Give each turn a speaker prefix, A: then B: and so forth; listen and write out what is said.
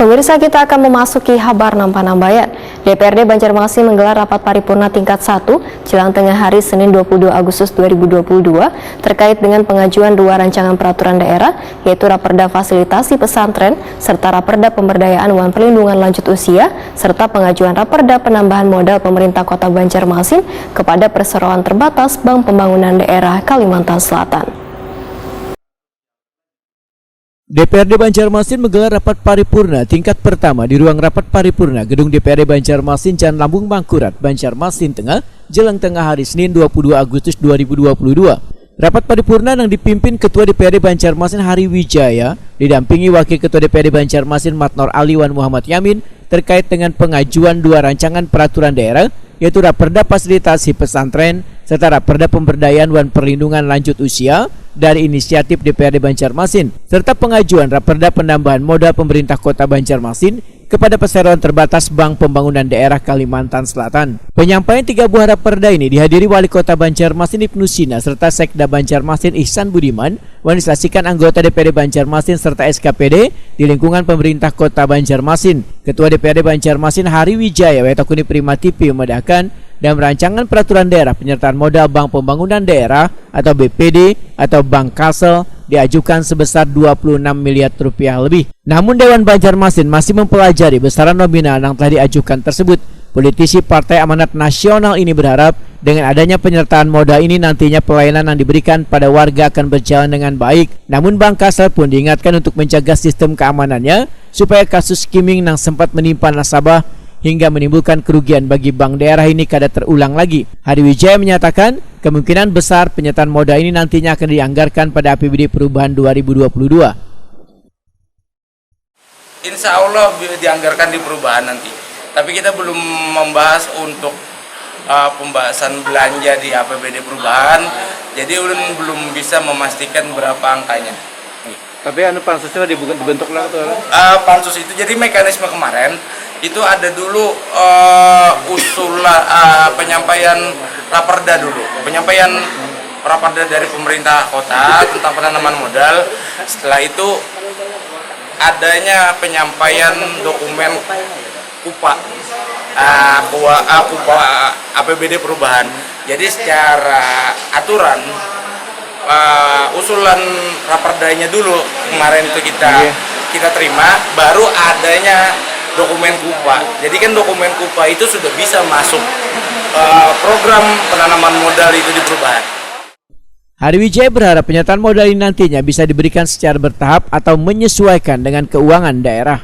A: Pemirsa, kita akan memasuki Habar Nampanambayan. DPRD Banjarmasin menggelar rapat paripurna tingkat 1 jelang tengah hari Senin 22 Agustus 2022 terkait dengan pengajuan 2 rancangan peraturan daerah, yaitu Raperda Fasilitasi Pesantren serta Raperda Pemberdayaan Wan Perlindungan Lanjut Usia serta pengajuan Raperda Penambahan Modal Pemerintah Kota Banjarmasin kepada Perseroan Terbatas Bank Pembangunan Daerah Kalimantan Selatan.
B: DPRD Banjarmasin menggelar rapat paripurna tingkat pertama di ruang rapat paripurna Gedung DPRD Banjarmasin Jalan Lambung Mangkurat, Banjarmasin Tengah, jelang tengah hari Senin 22 Agustus 2022. Rapat paripurna yang dipimpin Ketua DPRD Banjarmasin Hari Wijaya, didampingi Wakil Ketua DPRD Banjarmasin Matnor Aliwan Muhammad Yamin terkait dengan pengajuan 2 rancangan peraturan daerah, yaitu Raperda Fasilitasi Pesantren serta Raperda Pemberdayaan Wan Perlindungan Lanjut Usia dari inisiatif DPRD Banjarmasin, serta pengajuan Raperda Penambahan Modal Pemerintah Kota Banjarmasin kepada Perseroan Terbatas Bank Pembangunan Daerah Kalimantan Selatan. Penyampaian 3 buah Raperda ini dihadiri Wali Kota Banjarmasin Ibnu Sina serta Sekda Banjarmasin Ihsan Budiman, disaksikan anggota DPRD Banjarmasin serta SKPD di lingkungan pemerintah Kota Banjarmasin. Ketua DPRD Banjarmasin Hari Wijaya Wetakuni Primatipi memedahkan dan rancangan peraturan daerah penyertaan modal Bank Pembangunan Daerah atau BPD atau Bank Kasel diajukan sebesar 26 miliar rupiah lebih. Namun Dewan Banjarmasin masih mempelajari besaran nominal yang telah diajukan tersebut. Politisi Partai Amanat Nasional ini berharap dengan adanya penyertaan modal ini nantinya pelayanan yang diberikan pada warga akan berjalan dengan baik. Namun Bank Kasel pun diingatkan untuk menjaga sistem keamanannya supaya kasus skimming yang sempat menimpa nasabah hingga menimbulkan kerugian bagi bank daerah ini kada terulang lagi. Hari Wijaya menyatakan kemungkinan besar penyertaan modal ini nantinya akan dianggarkan pada APBD Perubahan 2022.
C: Insya Allah dianggarkan di perubahan nanti. Tapi kita belum membahas untuk pembahasan belanja di APBD Perubahan. Jadi belum bisa memastikan berapa angkanya.
D: Tapi pansusnya dibentuk lah tuh.
C: Pansus itu jadi mekanisme kemarin itu ada dulu usulan penyampaian raperda dulu, penyampaian raperda dari pemerintah kota tentang penanaman modal. Setelah itu adanya penyampaian dokumen KUPA, APBD Perubahan. Jadi secara aturan usulan raperdanya dulu kemarin itu kita terima, baru adanya dokumen KUPA. Jadi kan dokumen KUPA itu sudah bisa masuk program penanaman modal itu di perubahan.
B: Hari Wijaya berharap penyertaan modal ini nantinya bisa diberikan secara bertahap atau menyesuaikan dengan keuangan daerah.